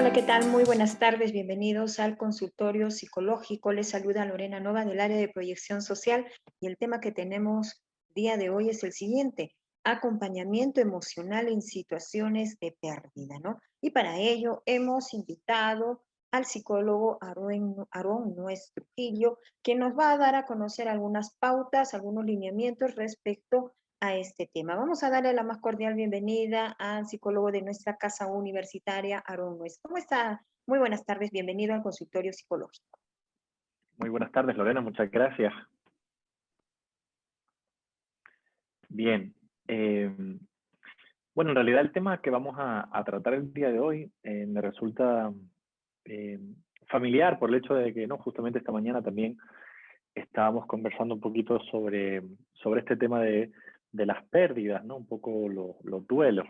Hola, ¿qué tal? Muy buenas tardes. Bienvenidos al consultorio psicológico. Les saluda Lorena Nova del área de proyección social y el tema que tenemos día de hoy es el siguiente: acompañamiento emocional en situaciones de pérdida, ¿no? Y para ello hemos invitado al psicólogo Aarón Nuez Trujillo, que nos va a dar a conocer algunas pautas, algunos lineamientos respecto a este tema. Vamos a darle la más cordial bienvenida al psicólogo de nuestra casa universitaria, Aarón Nuez. ¿Cómo está? Muy buenas tardes, bienvenido al consultorio psicológico. Muy buenas tardes, Lorena, muchas gracias. Bien, bueno, en realidad el tema que vamos a tratar el día de hoy me resulta eh, familiar por el hecho de que, no, justamente esta mañana también estábamos conversando un poquito sobre este tema de las pérdidas, ¿no? Un poco los duelos.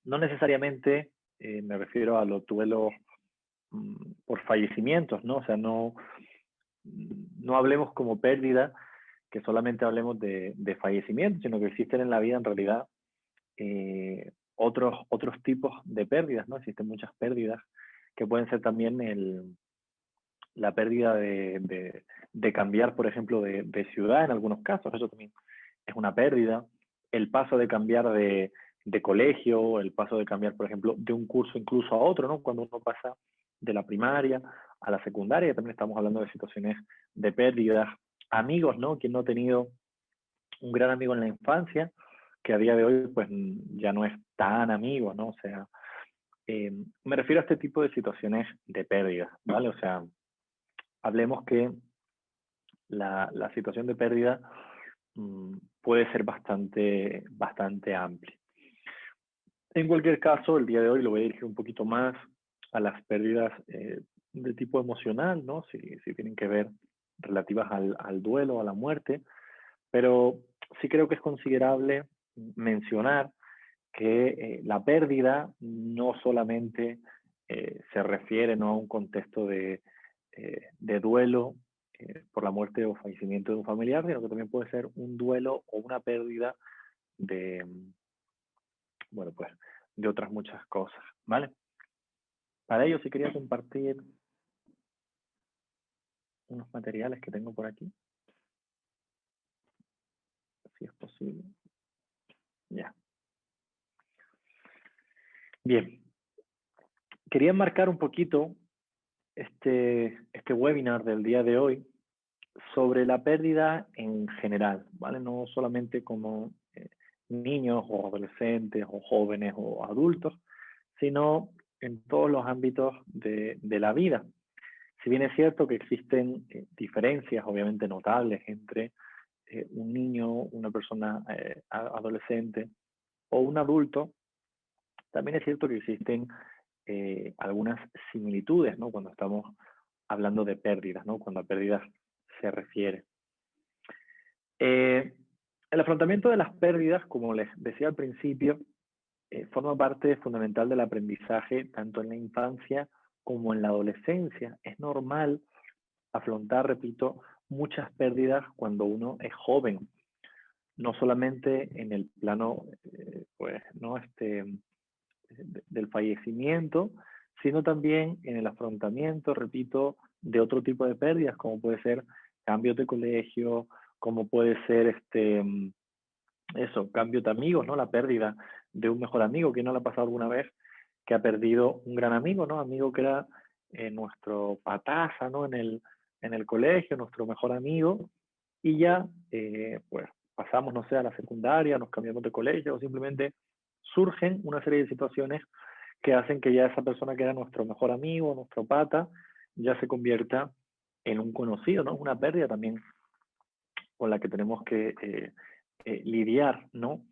No necesariamente me refiero a los duelos por fallecimientos, ¿no? O sea, no hablemos como pérdida, que solamente hablemos de fallecimientos, sino que existen en la vida en realidad otros tipos de pérdidas, ¿no? Existen muchas pérdidas que pueden ser también la pérdida de cambiar, por ejemplo, de ciudad en algunos casos, eso también es una pérdida. El paso de cambiar de colegio, el paso de cambiar, por ejemplo, de un curso incluso a otro, ¿no? Cuando uno pasa de la primaria a la secundaria, también estamos hablando de situaciones de pérdidas. Amigos, ¿no? Quien no ha tenido un gran amigo en la infancia, que a día de hoy pues ya no es tan amigo, ¿no? O sea, me refiero a este tipo de situaciones de pérdida, ¿vale? O sea, hablemos que la situación de pérdida puede ser bastante amplia. En cualquier caso, el día de hoy lo voy a dirigir un poquito más a las pérdidas de tipo emocional, ¿no? Si tienen que ver relativas al duelo, a la muerte, pero sí creo que es considerable mencionar que la pérdida no solamente se refiere, ¿no?, a un contexto de duelo por la muerte o fallecimiento de un familiar, sino que también puede ser un duelo o una pérdida de, bueno, pues, de otras muchas cosas, ¿vale? Para ello sí quería compartir unos materiales que tengo por aquí, si es posible. Ya. Bien. Quería enmarcar un poquito este webinar del día de hoy sobre la pérdida en general, ¿vale? No solamente como niños o adolescentes o jóvenes o adultos, sino en todos los ámbitos de la vida. Si bien es cierto que existen diferencias obviamente notables entre un niño, una persona adolescente o un adulto, también es cierto que existen algunas similitudes, ¿no? Cuando estamos hablando de pérdidas, ¿no? Cuando a pérdidas se refiere. El afrontamiento de las pérdidas, como les decía al principio, forma parte fundamental del aprendizaje tanto en la infancia como en la adolescencia. Es normal afrontar, repito, muchas pérdidas cuando uno es joven, no solamente en el plano, pues, ¿no? Del fallecimiento, sino también en el afrontamiento, repito, de otro tipo de pérdidas, como puede ser cambios de colegio, como puede ser cambios de amigos, ¿no? La pérdida de un mejor amigo. ¿Quién no le ha pasado alguna vez que ha perdido un gran amigo, ¿no? Amigo que era nuestro pataza, ¿no? En el colegio, nuestro mejor amigo, y ya, pues, pasamos, no sé, a la secundaria, nos cambiamos de colegio, o simplemente surgen una serie de situaciones que hacen que ya esa persona que era nuestro mejor amigo, nuestro pata, ya se convierta en un conocido, ¿no? Una pérdida también con la que tenemos que lidiar, ¿no?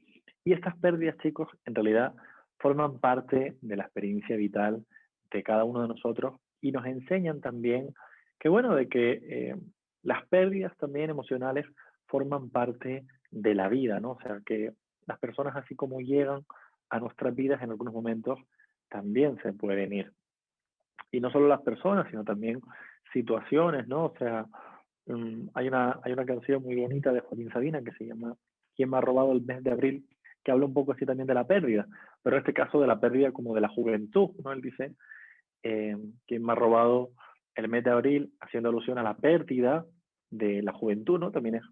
Y estas pérdidas, chicos, en realidad forman parte de la experiencia vital de cada uno de nosotros y nos enseñan también que, bueno, de que las pérdidas también emocionales forman parte de la vida, ¿no? O sea, que las personas, así como llegan a nuestras vidas en algunos momentos, también se pueden ir. Y no solo las personas, sino también situaciones, ¿no? O sea, hay una canción muy bonita de Joaquín Sabina que se llama ¿Quién me ha robado el mes de abril?, que habla un poco así también de la pérdida, pero en este caso de la pérdida como de la juventud, ¿no? Él dice ¿Quién me ha robado el mes de abril? Haciendo alusión a la pérdida de la juventud, ¿no? También es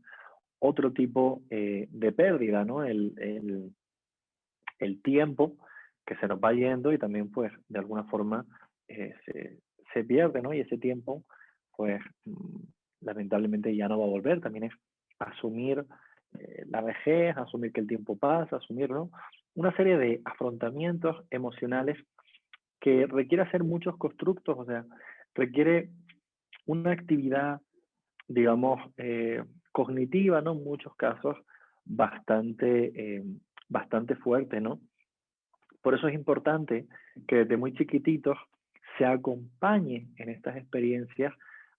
otro tipo de pérdida, ¿no? El tiempo que se nos va yendo y también, pues, de alguna forma se pierde, ¿no? Y ese tiempo, pues, lamentablemente ya no va a volver. También es asumir la vejez, asumir que el tiempo pasa, asumir, ¿no? Una serie de afrontamientos emocionales que requiere hacer muchos constructos, o sea, requiere una actividad, digamos, cognitiva, ¿no? En muchos casos, bastante fuerte, ¿no? Por eso es importante que desde muy chiquititos se acompañe en estas experiencias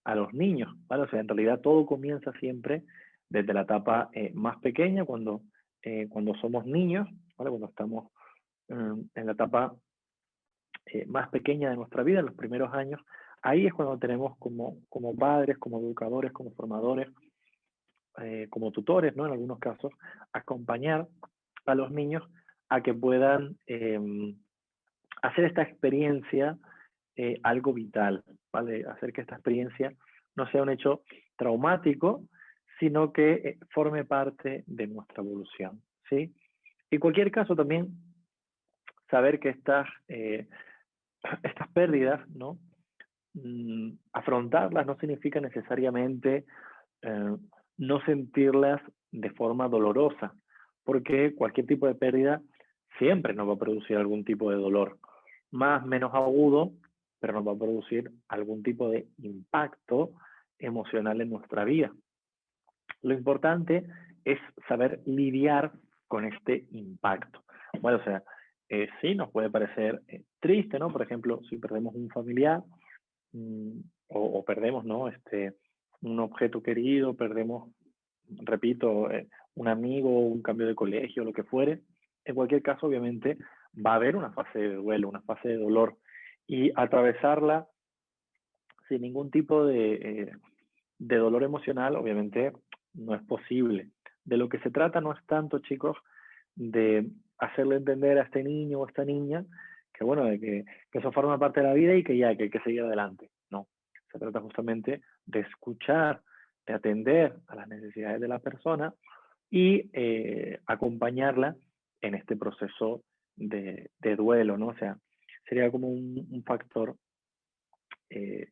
a los niños, ¿vale? O sea, en realidad todo comienza siempre desde la etapa más pequeña, cuando somos niños, ¿vale? Cuando estamos en la etapa más pequeña de nuestra vida, en los primeros años. Ahí es cuando tenemos como padres, como educadores, como formadores, como tutores, ¿no? En algunos casos, acompañar a los niños a que puedan hacer esta experiencia algo vital, ¿vale? Hacer que esta experiencia no sea un hecho traumático, sino que forme parte de nuestra evolución, ¿sí? En cualquier caso, también saber que estas pérdidas, ¿no? Afrontarlas no significa necesariamente eh, no sentirlas de forma dolorosa, porque cualquier tipo de pérdida siempre nos va a producir algún tipo de dolor, más, menos agudo, pero nos va a producir algún tipo de impacto emocional en nuestra vida. Lo importante es saber lidiar con este impacto. Bueno, o sea, sí nos puede parecer triste, ¿no? Por ejemplo, si perdemos un familiar, mm, o perdemos, ¿no? Un objeto querido, perdemos, repito, un amigo, un cambio de colegio, lo que fuere. En cualquier caso, obviamente, va a haber una fase de duelo, una fase de dolor. Y atravesarla sin ningún tipo de dolor emocional, obviamente, no es posible. De lo que se trata no es tanto, chicos, de hacerle entender a este niño o a esta niña que, bueno, que eso forma parte de la vida y que ya, que hay que seguir adelante. No, se trata justamente de escuchar, de atender a las necesidades de la persona y acompañarla en este proceso de duelo, ¿no? O sea, sería como un factor eh,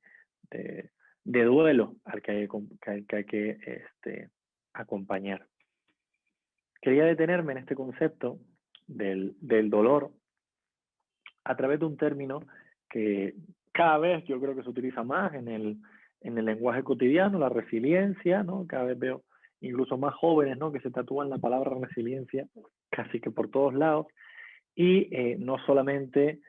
de duelo al que hay que acompañar. Quería detenerme en este concepto del dolor a través de un término que cada vez yo creo que se utiliza más en el lenguaje cotidiano, la resiliencia, ¿no? Cada vez veo incluso más jóvenes, ¿no? Que se tatúan la palabra resiliencia casi que por todos lados, y no solamente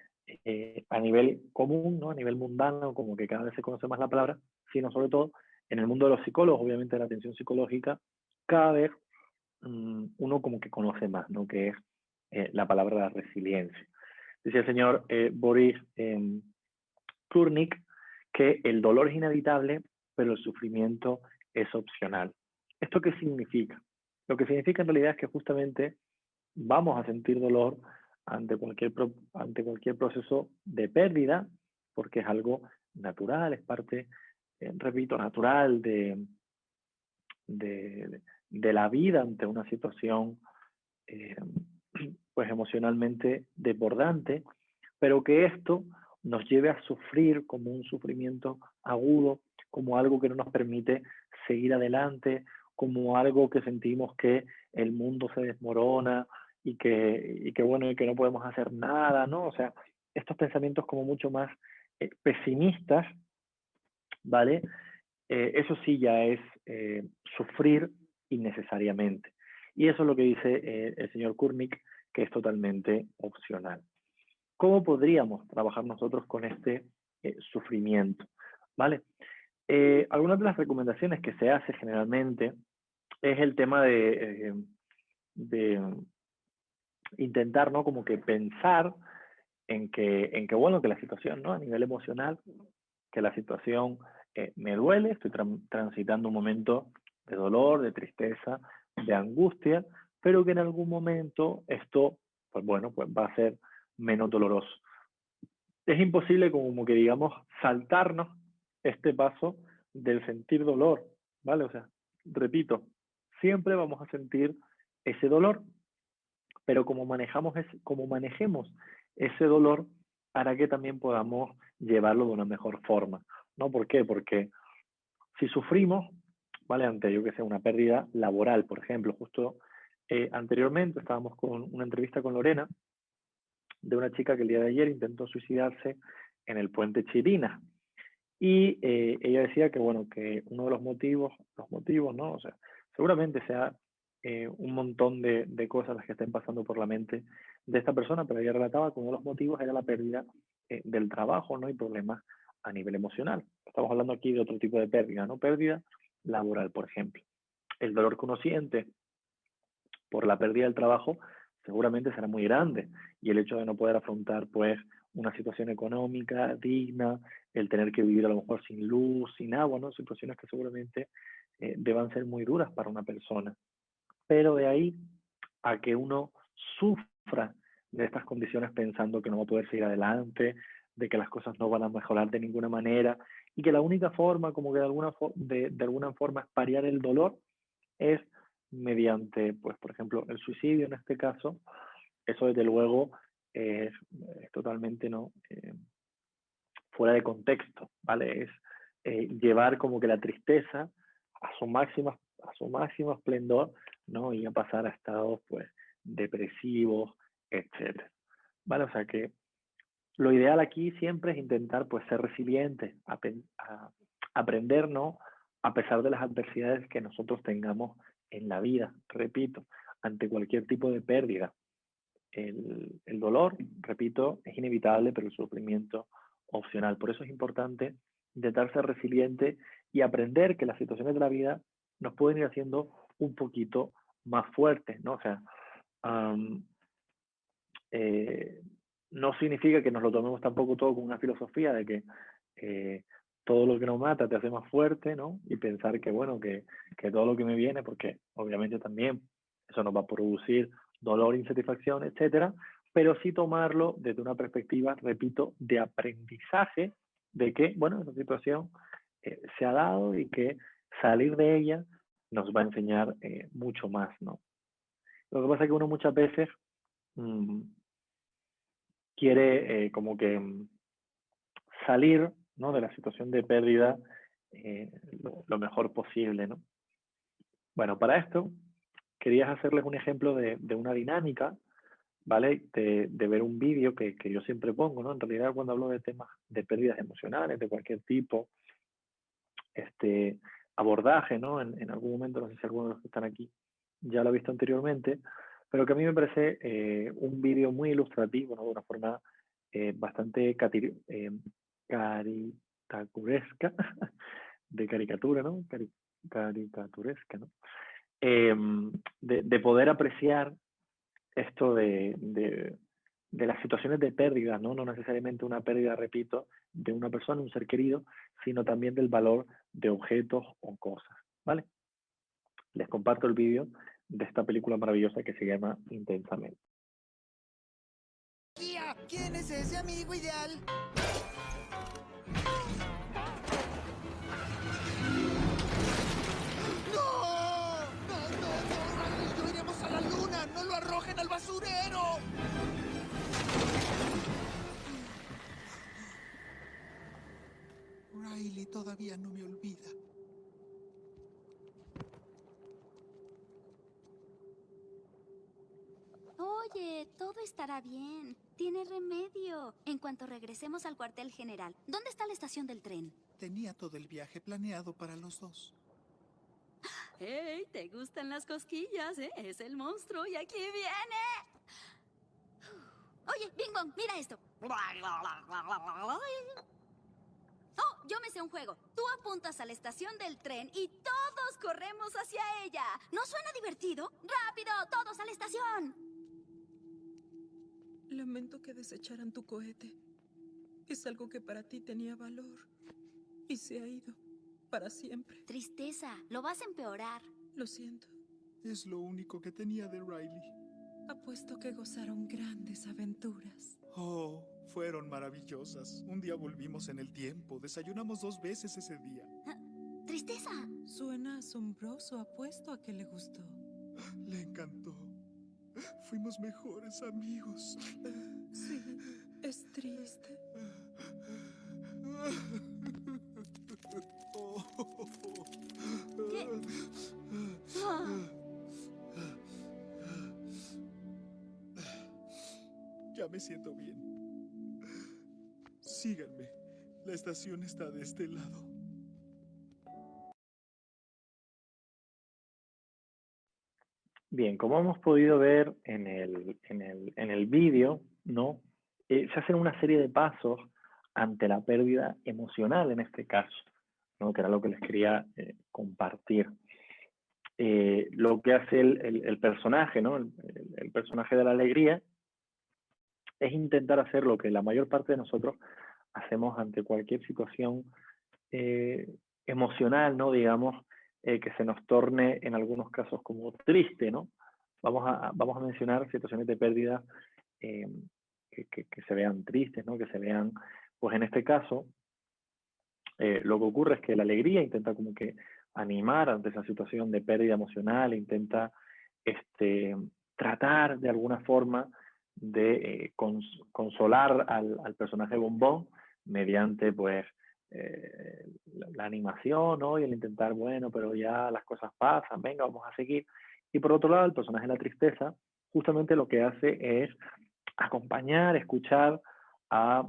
a nivel común, ¿no? A nivel mundano, como que cada vez se conoce más la palabra, sino sobre todo en el mundo de los psicólogos, obviamente de la atención psicológica, cada vez uno como que conoce más, ¿no? Que es la palabra de la resiliencia. Decía el señor Boris Kurnik que el dolor es inevitable, pero el sufrimiento es opcional. ¿Esto qué significa? Lo que significa en realidad es que justamente vamos a sentir dolor ante cualquier proceso de pérdida, porque es algo natural, es parte, repito, natural de la vida ante una situación eh, pues emocionalmente desbordante, pero que esto nos lleve a sufrir como un sufrimiento agudo, como algo que no nos permite seguir adelante, como algo que sentimos que el mundo se desmorona y que bueno, y que no podemos hacer nada, ¿no? O sea, estos pensamientos como mucho más pesimistas, ¿vale? Eso sí ya es sufrir innecesariamente. Y eso es lo que dice el señor Kurnik, que es totalmente opcional. ¿Cómo podríamos trabajar nosotros con este sufrimiento? ¿Vale? Algunas de las recomendaciones que se hace generalmente es el tema de intentar, ¿no? Como que pensar en que, bueno, que la situación, ¿no? A nivel emocional, que la situación me duele, estoy transitando un momento de dolor, de tristeza, de angustia, pero que en algún momento esto, pues bueno, pues va a ser menos doloroso. es imposible como que, digamos, saltarnos este paso del sentir dolor, ¿vale? O sea, repito, siempre vamos a sentir ese dolor, pero como manejemos ese dolor, hará que también podamos llevarlo de una mejor forma, ¿no? ¿Por qué? Porque si sufrimos, ¿vale? Ante, yo que sé, una pérdida laboral, por ejemplo, justo anteriormente estábamos con una entrevista con Lorena, de una chica que el día de ayer intentó suicidarse en el puente Chirina. Y ella decía que, bueno, que uno de los motivos, ¿no? O sea, seguramente sea un montón de cosas las que estén pasando por la mente de esta persona, pero ella relataba que uno de los motivos era la pérdida del trabajo, ¿no? Y problemas a nivel emocional. Estamos hablando aquí de otro tipo de pérdida, ¿no? Pérdida laboral, por ejemplo. El dolor que uno siente por la pérdida del trabajo seguramente será muy grande, y el hecho de no poder afrontar pues una situación económica digna, el tener que vivir a lo mejor sin luz, sin agua, ¿no? Situaciones que seguramente deban ser muy duras para una persona. Pero de ahí a que uno sufra de estas condiciones pensando que no va a poder seguir adelante, de que las cosas no van a mejorar de ninguna manera, y que la única forma, como que de alguna forma, es paliar el dolor, es mediante, pues, por ejemplo, el suicidio en este caso. Eso desde luego es totalmente no fuera de contexto, ¿vale? Es llevar como que la tristeza a su máximo esplendor, ¿no? Y a pasar a estados, pues, depresivos, etcétera, ¿vale? O sea que lo ideal aquí siempre es intentar, pues, ser resiliente, aprender, ¿no? A pesar de las adversidades que nosotros tengamos en la vida, repito, ante cualquier tipo de pérdida. El dolor, repito, es inevitable, pero el sufrimiento opcional. Por eso es importante intentar ser resiliente y aprender que las situaciones de la vida nos pueden ir haciendo un poquito más fuertes, ¿no? O sea, um, eh, no significa que nos lo tomemos tampoco todo con una filosofía de que todo lo que nos mata te hace más fuerte, ¿no? Y pensar que, bueno, que todo lo que me viene, porque obviamente también eso nos va a producir dolor, insatisfacción, etcétera, pero sí tomarlo desde una perspectiva, repito, de aprendizaje, de que, bueno, esa situación se ha dado y que salir de ella nos va a enseñar mucho más, ¿no? Lo que pasa es que uno muchas veces mmm, quiere como que salir, ¿no? De la situación de pérdida lo mejor posible, ¿no? Bueno, para esto querías hacerles un ejemplo de una dinámica, ¿vale? De ver un vídeo que yo siempre pongo, ¿no? En realidad cuando hablo de temas de pérdidas emocionales, de cualquier tipo, este abordaje, ¿no? En algún momento, no sé si alguno de los que están aquí ya lo ha visto anteriormente, pero que a mí me parece un vídeo muy ilustrativo, ¿no? De una forma bastante caricaturesca, de caricatura, ¿no? Caricaturesca, ¿no? Eh, de poder apreciar esto de las situaciones de pérdida, ¿no? No necesariamente una pérdida, repito, de una persona, un ser querido, sino también del valor de objetos o cosas, ¿vale? Les comparto el vídeo de esta película maravillosa que se llama Intensamente. ¿Quién es ese amigo ideal? ¡No! ¡No, no, no! ¡Riley y yo iremos a la luna! ¡No lo arrojen al basurero! Riley todavía no me olvida. Oye, todo estará bien. Tiene remedio. En cuanto regresemos al cuartel general, ¿dónde está la estación del tren? Tenía todo el viaje planeado para los dos. ¡Hey! ¿Te gustan las cosquillas, eh? Es el monstruo y aquí viene. Oye, Bing Bong, mira esto. Oh, yo me sé un juego. Tú apuntas a la estación del tren y todos corremos hacia ella. ¿No suena divertido? ¡Rápido! ¡Todos a la estación! Lamento que desecharan tu cohete. Es algo que para ti tenía valor. Y se ha ido. Para siempre. Tristeza, lo vas a empeorar. Lo siento. Es lo único que tenía de Riley. Apuesto que gozaron grandes aventuras. Oh, fueron maravillosas. Un día volvimos en el tiempo. Desayunamos 2 veces ese día. ¡Tristeza! Suena asombroso, apuesto a que le gustó. Le encantó. Fuimos mejores amigos. Sí, es triste. ¿Qué? Ah. Ya me siento bien. Síganme. La estación está de este lado. Bien, como hemos podido ver en el vídeo, ¿no? Se hacen una serie de pasos ante la pérdida emocional en este caso, ¿no? Que era lo que les quería compartir. Lo que hace el personaje, ¿no? El personaje de la alegría es intentar hacer lo que la mayor parte de nosotros hacemos ante cualquier situación emocional, ¿no? Digamos, que se nos torne en algunos casos como triste, ¿no? Vamos a mencionar situaciones de pérdida eh, que se vean tristes, ¿no? Que se vean, pues en este caso, lo que ocurre es que la alegría intenta como que animar ante esa situación de pérdida emocional, intenta tratar de alguna forma de consolar al personaje Bombón mediante pues la animación, ¿no? Y el intentar, bueno, pero ya las cosas pasan, venga, vamos a seguir. Y por otro lado, el personaje de la tristeza justamente lo que hace es acompañar, escuchar a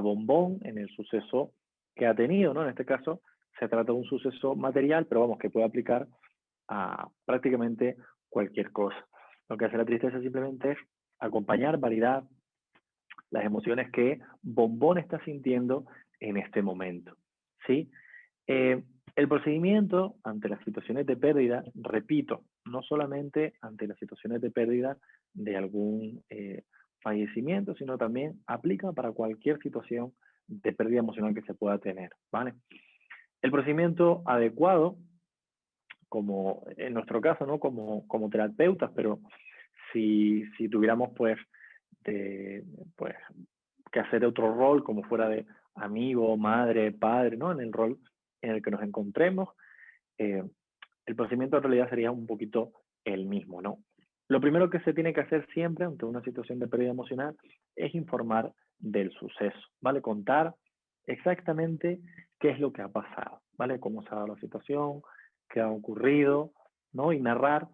Bombón en el suceso que ha tenido, ¿no? En este caso se trata de un suceso material, pero vamos, que puede aplicar a prácticamente cualquier cosa. Lo que hace la tristeza simplemente es acompañar, validar las emociones que Bombón está sintiendo en este momento, ¿sí? El procedimiento ante las situaciones de pérdida, repito, no solamente ante las situaciones de pérdida de algún fallecimiento, sino también aplica para cualquier situación de pérdida emocional que se pueda tener, ¿vale? El procedimiento adecuado, como en nuestro caso, ¿no? Como terapeutas, pero si tuviéramos pues que hacer otro rol como fuera de amigo, madre, padre, ¿no? En el rol en el que nos encontremos, el procedimiento en realidad sería un poquito el mismo, ¿no? Lo primero que se tiene que hacer siempre ante una situación de pérdida emocional es informar del suceso, ¿vale? Contar exactamente qué es lo que ha pasado, ¿vale? Cómo se ha dado la situación, qué ha ocurrido, ¿no? Y narrar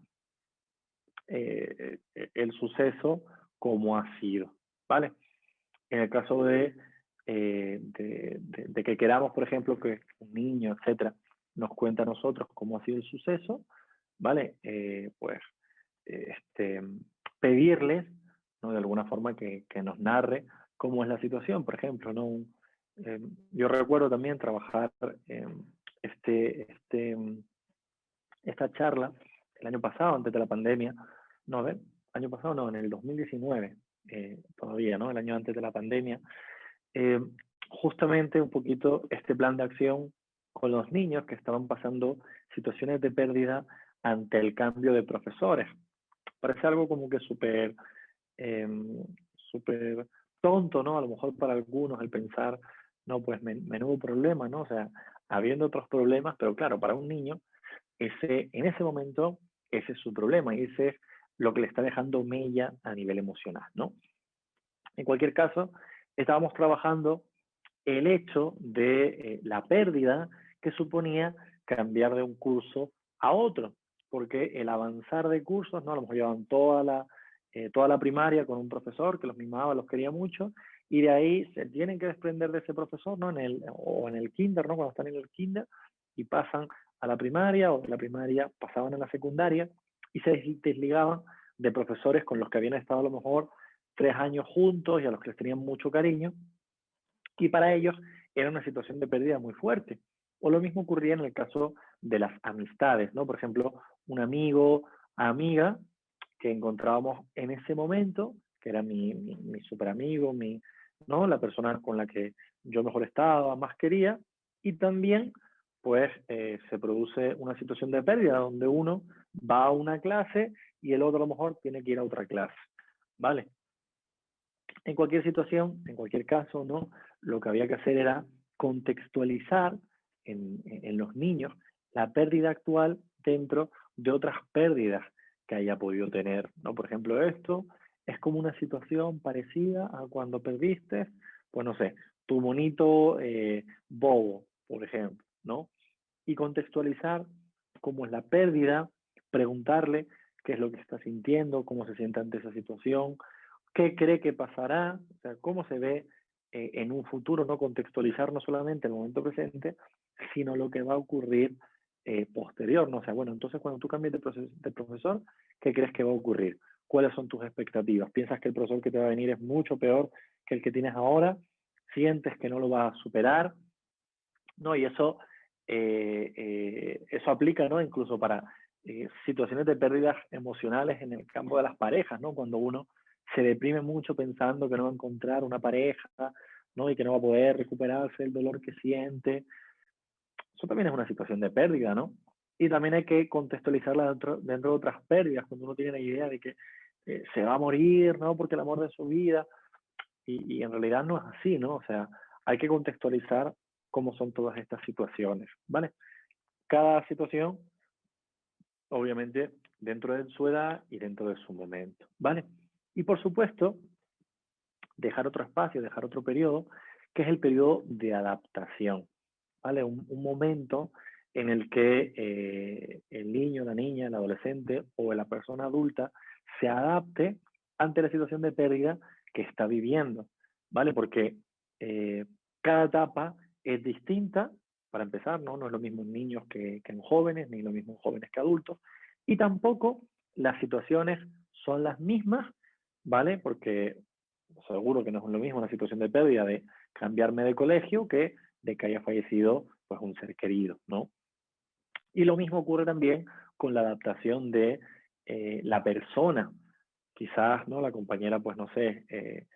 el suceso como ha sido, ¿vale? En el caso de que queramos, por ejemplo, que un niño, etcétera, nos cuente a nosotros cómo ha sido el suceso, ¿vale? Pues pedirles, ¿no? De alguna forma que nos narre cómo es la situación, por ejemplo, ¿no? Yo recuerdo también trabajar esta charla el año pasado, antes de la pandemia, no, a ver, año pasado no, en el 2019, todavía, ¿no? El año antes de la pandemia, eh, justamente un poquito este plan de acción con los niños que estaban pasando situaciones de pérdida ante el cambio de profesores. Parece algo como que eh, súper tonto, ¿no? A lo mejor para algunos el pensar, no, pues menudo problema, ¿no? O sea, habiendo otros problemas, pero claro, para un niño, en ese momento, ese es su problema y ese es lo que le está dejando mella a nivel emocional, ¿no? En cualquier caso, estábamos trabajando el hecho de la pérdida que suponía cambiar de un curso a otro, porque el avanzar de cursos, ¿no? A lo mejor llevaban toda la primaria con un profesor que los mimaba, los quería mucho, y de ahí se tienen que desprender de ese profesor, ¿no? O en el kinder, ¿no? Cuando están en el kinder, y pasan a la primaria, o de la primaria pasaban a la secundaria, y se desligaban de profesores con los que habían estado a lo mejor 3 años juntos y a los que les tenían mucho cariño, y para ellos era una situación de pérdida muy fuerte. O lo mismo ocurría en el caso de las amistades, ¿no? Por ejemplo, un amigo, amiga que encontrábamos en ese momento, que era mi super amigo, ¿no? La persona con la que yo mejor estaba, más quería, y también pues se produce una situación de pérdida donde uno va a una clase y el otro a lo mejor tiene que ir a otra clase, ¿vale? En cualquier situación, en cualquier caso, ¿no? Lo que había que hacer era contextualizar en los niños la pérdida actual dentro de otras pérdidas que haya podido tener, ¿no? Por ejemplo, esto es como una situación parecida a cuando perdiste, pues no sé, tu monito bobo, por ejemplo, ¿no? Y contextualizar cómo es la pérdida, preguntarle qué es lo que está sintiendo, cómo se siente ante esa situación, qué cree que pasará, o sea, cómo se ve en un futuro, no contextualizar no solamente el momento presente, sino lo que va a ocurrir posterior, ¿no? O sea, bueno, entonces cuando tú cambies de profesor, ¿qué crees que va a ocurrir? ¿Cuáles son tus expectativas? ¿Piensas que el profesor que te va a venir es mucho peor que el que tienes ahora? ¿Sientes que no lo vas a superar? ¿No? Y eso aplica, ¿no? Incluso para situaciones de pérdidas emocionales en el campo de las parejas, ¿no? Cuando uno se deprime mucho pensando que no va a encontrar una pareja, ¿no? Y que no va a poder recuperarse del dolor que siente. Eso también es una situación de pérdida, ¿no? Y también hay que contextualizarla dentro de otras pérdidas, cuando uno tiene la idea de que se va a morir, ¿no? Porque el amor de su vida, y en realidad no es así, ¿no? O sea, hay que contextualizar cómo son todas estas situaciones, ¿vale? Cada situación, obviamente, dentro de su edad y dentro de su momento, ¿vale? Y por supuesto, dejar otro espacio, dejar otro periodo, que es el periodo de adaptación, ¿vale? Un momento en el que el niño, la niña, el adolescente o la persona adulta se adapte ante la situación de pérdida que está viviendo, ¿vale? Porque cada etapa es distinta, para empezar, ¿no? No es lo mismo en niños que en jóvenes, ni lo mismo en jóvenes que adultos, y tampoco las situaciones son las mismas, ¿vale? Porque seguro que no es lo mismo una situación de pérdida de cambiarme de colegio que de que haya fallecido pues un ser querido, ¿no? Y lo mismo ocurre también con la adaptación de la persona. Quizás, ¿no? La compañera, pues no sé,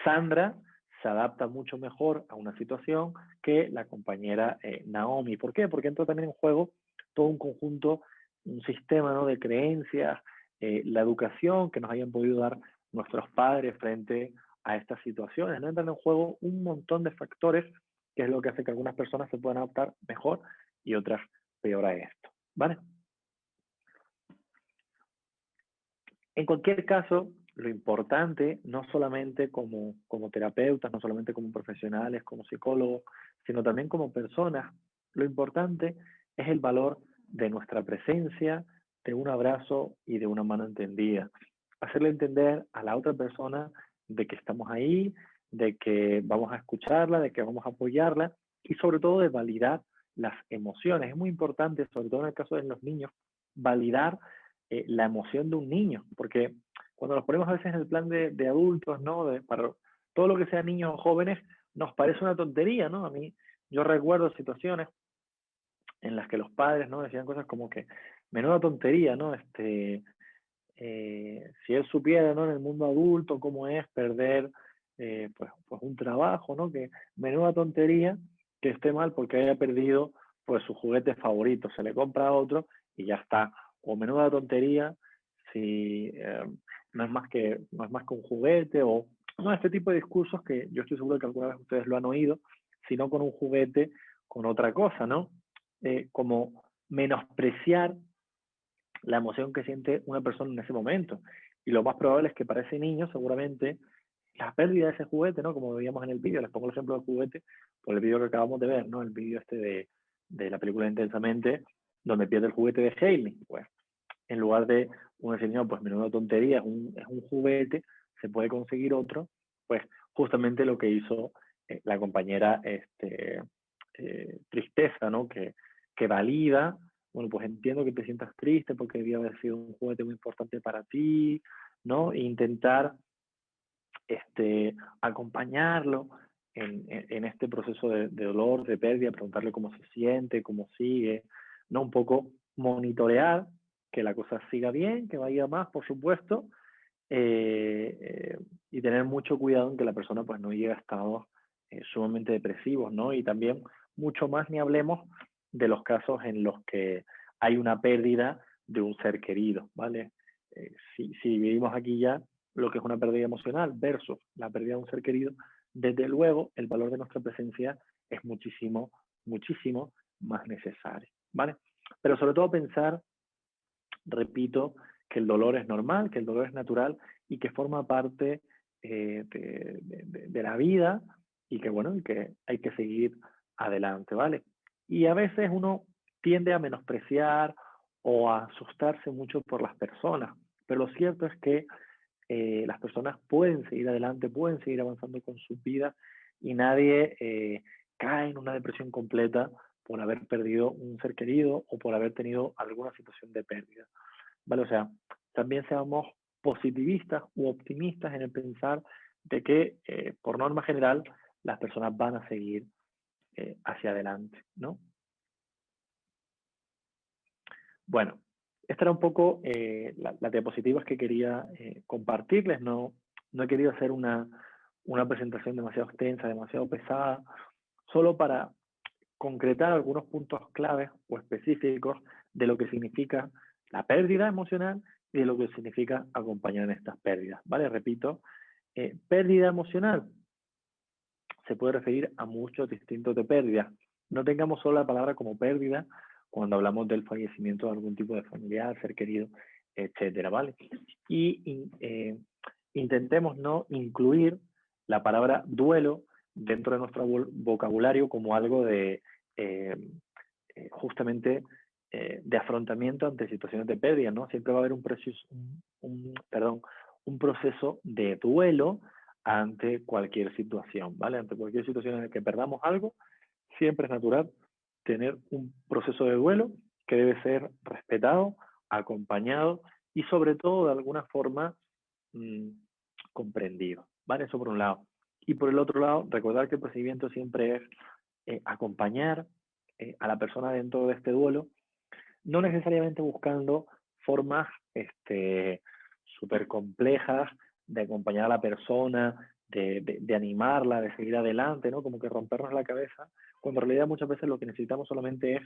Sandra se adapta mucho mejor a una situación que la compañera Naomi. ¿Por qué? Porque entra también en juego todo un conjunto, un sistema, ¿no? De creencias, la educación que nos hayan podido dar nuestros padres frente a estas situaciones. ¿No? Entran en juego un montón de factores que es lo que hace que algunas personas se puedan adaptar mejor y otras peor a esto. ¿Vale? En cualquier caso, lo importante, no solamente como terapeutas, no solamente como profesionales, como psicólogos, sino también como personas, lo importante es el valor de nuestra presencia, de un abrazo y de una mano entendida. Hacerle entender a la otra persona de que estamos ahí, de que vamos a escucharla, de que vamos a apoyarla y sobre todo de validar las emociones. Es muy importante, sobre todo en el caso de los niños, validar la emoción de un niño, porque cuando nos ponemos a veces en el plan de adultos, ¿no? Para todo lo que sea niños o jóvenes, nos parece una tontería, ¿no? A mí, yo recuerdo situaciones en las que los padres, ¿no? Decían cosas como que, menuda tontería, ¿no? Si él supiera, ¿no? En el mundo adulto cómo es perder, pues un trabajo, ¿no? Que menuda tontería que esté mal porque haya perdido, pues su juguete favorito, se le compra otro y ya está. O menuda tontería si no es más que un juguete, o no, este tipo de discursos que yo estoy seguro que alguna vez ustedes lo han oído, sino con un juguete, con otra cosa, ¿no? Como menospreciar la emoción que siente una persona en ese momento. Y lo más probable es que para ese niño, seguramente, la pérdida de ese juguete, ¿no? Como veíamos en el vídeo, les pongo el ejemplo del juguete, por el vídeo que acabamos de ver, ¿no? El vídeo de la película Intensamente, donde pierde el juguete de Hailey. Pues, en lugar de uno decir, no, pues menuda tontería, es un juguete, se puede conseguir otro, pues justamente lo que hizo la compañera Tristeza, ¿no? Que valida, bueno, pues entiendo que te sientas triste porque debía haber sido un juguete muy importante para ti, ¿no? E intentar acompañarlo en este proceso de dolor, de pérdida, preguntarle cómo se siente, cómo sigue, ¿no? Un poco monitorear que la cosa siga bien, que vaya más, por supuesto, y tener mucho cuidado en que la persona pues no llegue a estados sumamente depresivos, ¿no? Y también mucho más ni hablemos de los casos en los que hay una pérdida de un ser querido, ¿vale? Si dividimos aquí ya lo que es una pérdida emocional versus la pérdida de un ser querido, desde luego el valor de nuestra presencia es muchísimo, muchísimo más necesario, ¿vale? Pero sobre todo pensar, repito, que el dolor es normal, que el dolor es natural y que forma parte de la vida y que, bueno, y que hay que seguir adelante, ¿vale? Y a veces uno tiende a menospreciar o a asustarse mucho por las personas, pero lo cierto es que las personas pueden seguir adelante, pueden seguir avanzando con sus vidas y nadie cae en una depresión completa por haber perdido un ser querido o por haber tenido alguna situación de pérdida, ¿vale? O sea, también seamos positivistas u optimistas en el pensar de que, por norma general, las personas van a seguir hacia adelante, ¿no? Bueno, esta era un poco las diapositivas que quería compartirles. No he querido hacer una presentación demasiado extensa, demasiado pesada, solo para concretar algunos puntos claves o específicos de lo que significa la pérdida emocional y de lo que significa acompañar en estas pérdidas, ¿vale? Repito, pérdida emocional se puede referir a muchos distintos de pérdidas. No tengamos solo la palabra como pérdida cuando hablamos del fallecimiento de algún tipo de familiar, ser querido, etcétera, ¿vale? Y intentemos no incluir la palabra duelo dentro de nuestro vocabulario como algo de justamente de afrontamiento ante situaciones de pérdida, ¿no? Siempre va a haber un proceso de duelo ante cualquier situación, ¿vale? Ante cualquier situación en la que perdamos algo, siempre es natural tener un proceso de duelo que debe ser respetado, acompañado y sobre todo de alguna forma comprendido, ¿vale? Eso por un lado. Y por el otro lado, recordar que el procedimiento siempre es acompañar a la persona dentro de este duelo, no necesariamente buscando formas súper complejas de acompañar a la persona, de animarla, de seguir adelante, ¿no? Como que rompernos la cabeza, cuando en realidad muchas veces lo que necesitamos solamente es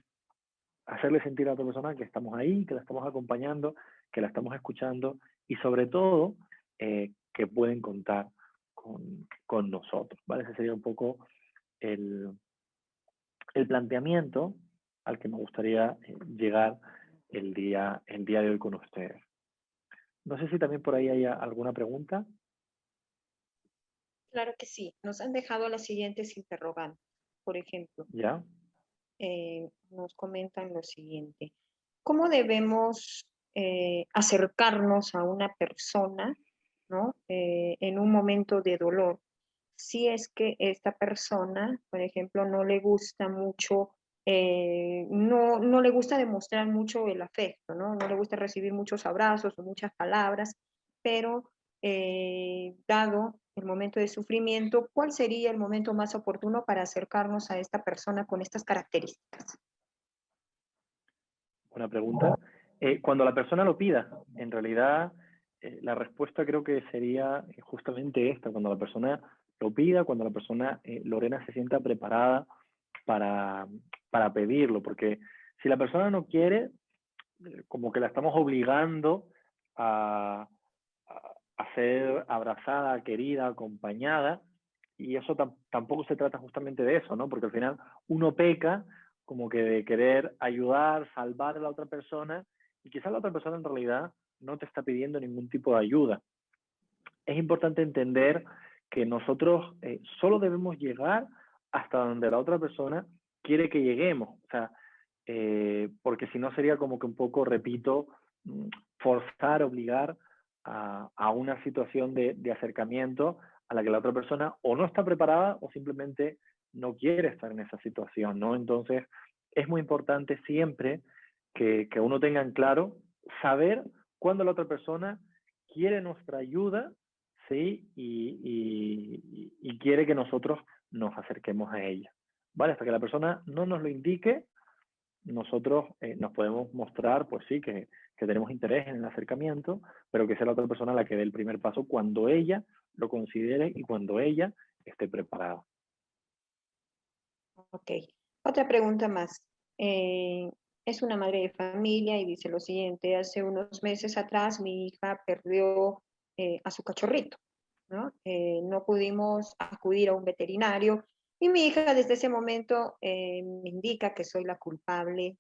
hacerle sentir a la otra persona que estamos ahí, que la estamos acompañando, que la estamos escuchando y sobre todo que pueden contar con nosotros, ¿vale? Ese sería un poco el planteamiento al que me gustaría llegar el día de hoy con ustedes. No sé si también por ahí hay alguna pregunta. Claro que sí. Nos han dejado las siguientes interrogantes. Por ejemplo, ¿Ya? nos comentan lo siguiente. ¿Cómo debemos acercarnos a una persona, ¿no? En un momento de dolor? Si es que esta persona, por ejemplo, no le gusta mucho, no le gusta demostrar mucho el afecto, ¿no? No le gusta recibir muchos abrazos o muchas palabras, pero dado el momento de sufrimiento, ¿cuál sería el momento más oportuno para acercarnos a esta persona con estas características? Buena pregunta. Cuando la persona lo pida, en realidad la respuesta creo que sería justamente esta, cuando la persona lo pida, cuando la persona, Lorena, se sienta preparada para pedirlo, porque si la persona no quiere, como que la estamos obligando a, a ser abrazada, querida, acompañada, y eso tampoco se trata justamente de eso, ¿no? Porque al final uno peca como que de querer ayudar, salvar a la otra persona, y quizás la otra persona en realidad no te está pidiendo ningún tipo de ayuda. Es importante entender que nosotros solo debemos llegar hasta donde la otra persona quiere que lleguemos. O sea, porque si no sería como que un poco, repito, forzar, obligar a una situación de acercamiento a la que la otra persona o no está preparada o simplemente no quiere estar en esa situación, ¿no? Entonces, es muy importante siempre que uno tenga en claro saber cuándo la otra persona quiere nuestra ayuda, ¿sí? Y quiere que nosotros nos acerquemos a ella, ¿vale? Hasta que la persona no nos lo indique, nosotros nos podemos mostrar, pues sí, que tenemos interés en el acercamiento, pero que sea la otra persona la que dé el primer paso cuando ella lo considere y cuando ella esté preparada. Ok. Otra pregunta más. es una madre de familia y dice lo siguiente: hace unos meses atrás mi hija perdió a su cachorrito, ¿no? No pudimos acudir a un veterinario y mi hija desde ese momento me indica que soy la culpable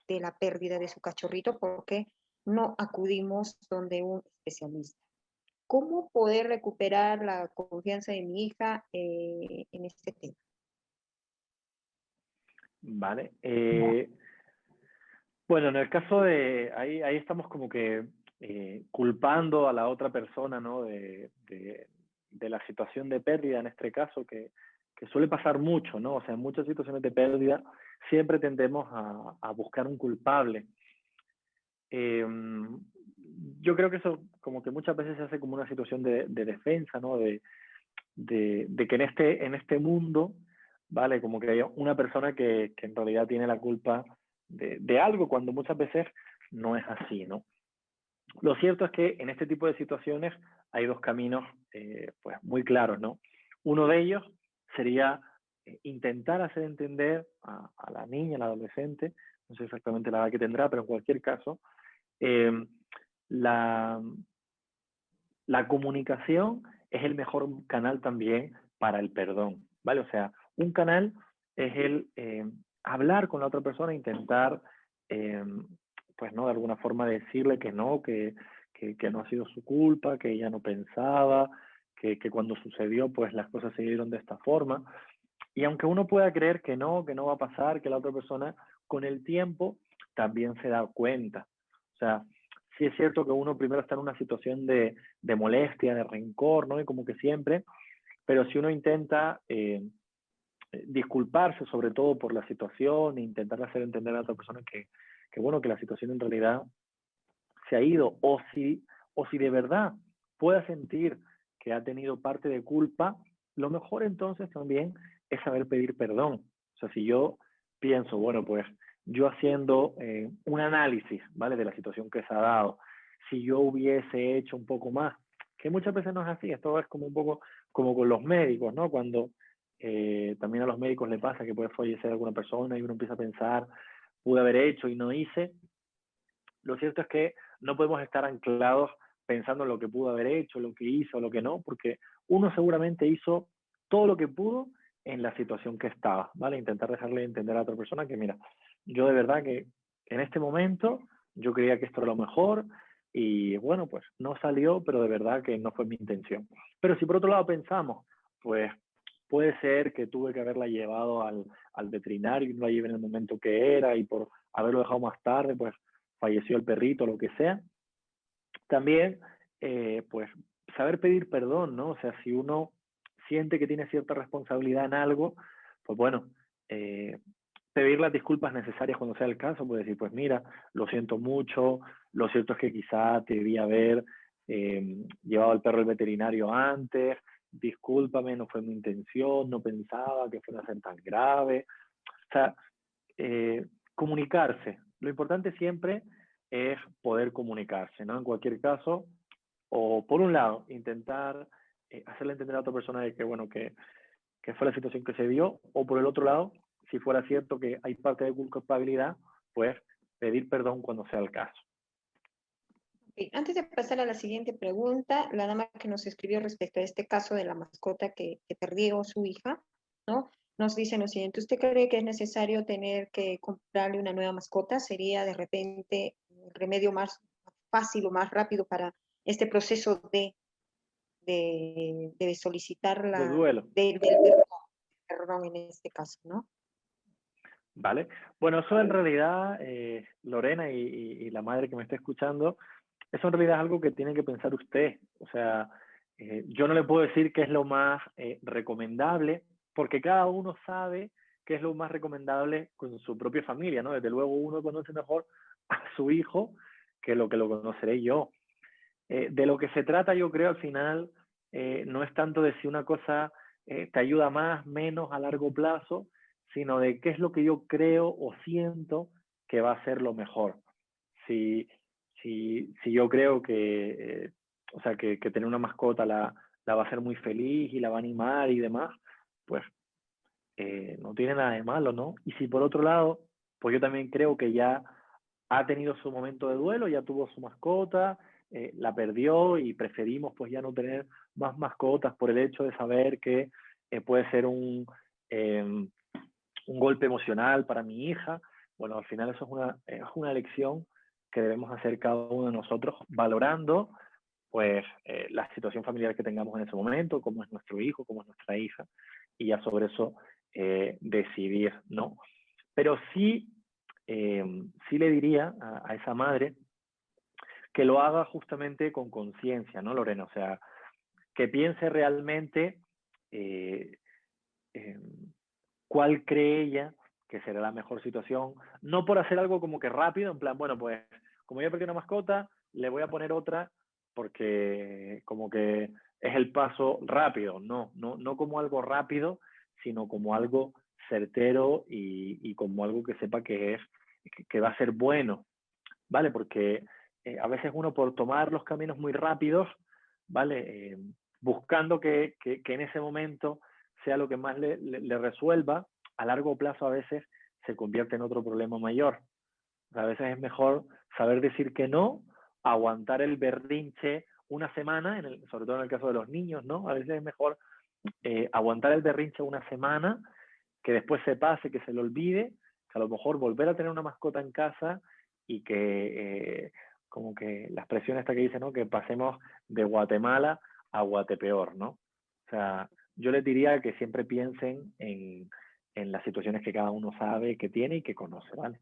de la pérdida de su cachorrito porque no acudimos donde un especialista. ¿Cómo poder recuperar la confianza de mi hija en este tema? Vale. Bueno, en el caso de, ahí estamos como que culpando a la otra persona, ¿no? De la situación de pérdida en este caso, que suele pasar mucho, ¿no? O sea, en muchas situaciones de pérdida siempre tendemos a buscar un culpable. Eh, yo creo que eso como que muchas veces se hace como una situación de defensa, ¿no? De que en este mundo, ¿vale? Como que hay una persona que en realidad tiene la culpa de algo, cuando muchas veces no es así, ¿no? Lo cierto es que en este tipo de situaciones hay dos caminos pues muy claros, ¿no? Uno de ellos sería intentar hacer entender a la niña, al adolescente, no sé exactamente la edad que tendrá, pero en cualquier caso, eh, la, la comunicación es el mejor canal también para el perdón, ¿vale? O sea, un canal es el hablar con la otra persona, intentar, eh, pues, ¿no? De alguna forma decirle que no, que no ha sido su culpa, que ella no pensaba, que cuando sucedió, pues las cosas se dieron de esta forma. Y aunque uno pueda creer que no va a pasar, que la otra persona con el tiempo también se da cuenta. O sea, sí es cierto que uno primero está en una situación de molestia, de rencor, ¿no? Y como que siempre, pero si uno intenta disculparse sobre todo por la situación e intentar hacer entender a la otra persona bueno, que la situación en realidad se ha ido, o si de verdad pueda sentir que ha tenido parte de culpa, lo mejor entonces también es saber pedir perdón. O sea, si yo pienso, bueno, pues yo haciendo un análisis, ¿vale? De la situación que se ha dado, si yo hubiese hecho un poco más, que muchas veces no es así, esto es como un poco como con los médicos, ¿no? Cuando también a los médicos le pasa que puede fallecer alguna persona y uno empieza a pensar, pude haber hecho y no hice. Lo cierto es que no podemos estar anclados pensando en lo que pudo haber hecho, lo que hizo, lo que no, porque uno seguramente hizo todo lo que pudo en la situación que estaba, ¿vale? Intentar dejarle entender a otra persona que, mira, yo de verdad que en este momento yo creía que esto era lo mejor y bueno, pues no salió, pero de verdad que no fue mi intención. Pero si por otro lado pensamos, pues puede ser que tuve que haberla llevado al veterinario y no la llevé en el momento que era y por haberlo dejado más tarde, pues falleció el perrito, lo que sea. También, pues, saber pedir perdón, ¿no? O sea, si uno siente que tiene cierta responsabilidad en algo, pues bueno, pedir las disculpas necesarias cuando sea el caso, pues decir, pues mira, lo siento mucho, lo cierto es que quizá te debía haber llevado al perro al veterinario antes, discúlpame, no fue mi intención, no pensaba que fuera a ser tan grave. O sea, comunicarse. Lo importante siempre es poder comunicarse, ¿no? En cualquier caso, o por un lado, intentar hacerle entender a otra persona de que, bueno, que fue la situación que se dio, o por el otro lado, si fuera cierto que hay parte de culpabilidad, pues pedir perdón cuando sea el caso. Antes de pasar a la siguiente pregunta, la dama que nos escribió respecto a este caso de la mascota que perdió su hija, ¿no? Nos dice lo siguiente: ¿usted cree que es necesario tener que comprarle una nueva mascota? ¿Sería de repente el remedio más fácil o más rápido para este proceso de solicitar De duelo. del perdón en este caso, ¿no? ¿Vale? Bueno, eso en realidad, Lorena y la madre que me está escuchando, eso en realidad es algo que tiene que pensar usted. O sea, yo no le puedo decir qué es lo más recomendable, porque cada uno sabe qué es lo más recomendable con su propia familia, ¿no? Desde luego uno conoce mejor a su hijo que lo conoceré yo. De lo que se trata, yo creo, al final, no es tanto de si una cosa te ayuda más, menos a largo plazo, sino de qué es lo que yo creo o siento que va a ser lo mejor. Si, si yo creo que, o sea, que tener una mascota la va a hacer muy feliz y la va a animar y demás, pues no tiene nada de malo, ¿no? Y si por otro lado pues yo también creo que ya ha tenido su momento de duelo, ya tuvo su mascota, la perdió y preferimos pues ya no tener más mascotas por el hecho de saber que puede ser un golpe emocional para mi hija. Bueno, al final eso es una elección que debemos hacer cada uno de nosotros, valorando pues la situación familiar que tengamos en ese momento, cómo es nuestro hijo, cómo es nuestra hija, y ya sobre eso decidir, ¿no? Pero sí, sí le diría a esa madre que lo haga justamente con conciencia, ¿no, Lorena? O sea, que piense realmente eh, eh, cuál cree ella que será la mejor situación, no por hacer algo como que rápido, en plan, bueno, pues como ya perdí una mascota, le voy a poner otra porque como que es el paso rápido, no como algo rápido, sino como algo certero y como algo que sepa que va a ser bueno, ¿vale? Porque a veces uno por tomar los caminos muy rápidos, ¿vale? Buscando que en ese momento sea lo que más le resuelva, a largo plazo a veces se convierte en otro problema mayor. O sea, a veces es mejor saber decir que no, aguantar el berrinche una semana, sobre todo en el caso de los niños, ¿no? A veces es mejor aguantar el berrinche una semana, que después se pase, que se le olvide, que a lo mejor volver a tener una mascota en casa y que como que la expresión esta que dice, ¿no? Que pasemos de Guatemala a Guatepeor, ¿no? O sea, yo les diría que siempre piensen en las situaciones que cada uno sabe que tiene y que conoce, ¿vale?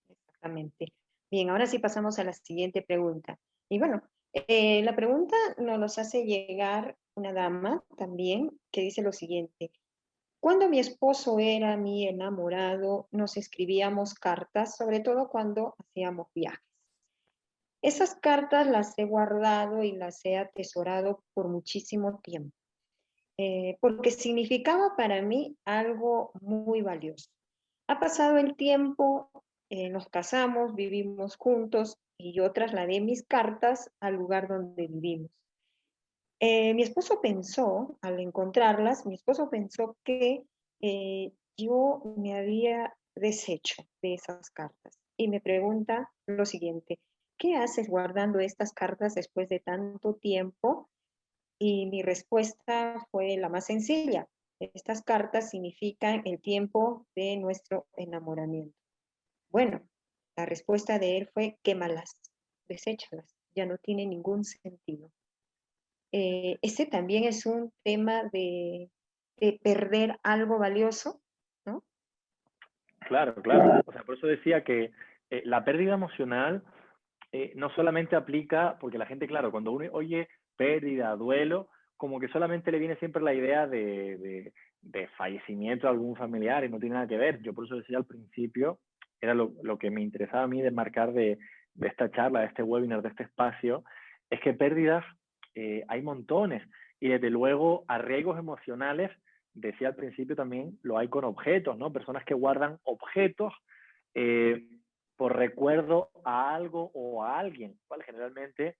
Exactamente. Bien, ahora sí pasamos a la siguiente pregunta. Y bueno, la pregunta nos los hace llegar una dama también que dice lo siguiente. Cuando mi esposo era mi enamorado, nos escribíamos cartas, sobre todo cuando hacíamos viajes. Esas cartas las he guardado y las he atesorado por muchísimo tiempo, porque significaba para mí algo muy valioso. Ha pasado el tiempo, nos casamos, vivimos juntos y yo trasladé mis cartas al lugar donde vivimos. Mi esposo pensó, al encontrarlas, mi esposo pensó que yo me había deshecho de esas cartas y me pregunta lo siguiente, ¿qué haces guardando estas cartas después de tanto tiempo? Y mi respuesta fue la más sencilla. Estas cartas significan el tiempo de nuestro enamoramiento. Bueno, la respuesta de él fue quémalas, deséchalas, ya no tiene ningún sentido. Ese también es un tema de perder algo valioso, ¿no? Claro, claro. O sea, por eso decía que la pérdida emocional no solamente aplica, porque la gente, claro, cuando uno oye pérdida, duelo, como que solamente le viene siempre la idea de fallecimiento de algún familiar y no tiene nada que ver. Yo por eso decía al principio, era lo que me interesaba a mí de marcar de esta charla, de este webinar, de este espacio, es que pérdidas hay montones y desde luego arraigos emocionales, decía al principio también, lo hay con objetos, ¿no? Personas que guardan objetos por recuerdo a algo o a alguien, ¿vale? Generalmente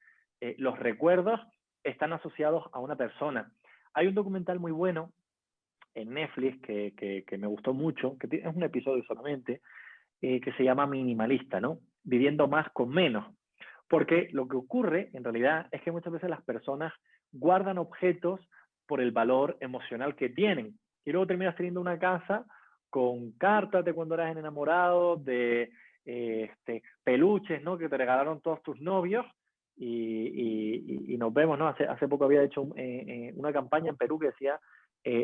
los recuerdos están asociados a una persona. Hay un documental muy bueno en Netflix que me gustó mucho, que es un episodio solamente, que se llama Minimalista, ¿no? Viviendo más con menos. Porque lo que ocurre en realidad es que muchas veces las personas guardan objetos por el valor emocional que tienen. Y luego terminas teniendo una casa con cartas de cuando eras enamorado, de peluches, ¿no? Que te regalaron todos tus novios y nos vemos, ¿no? Hace poco había hecho una campaña en Perú que decía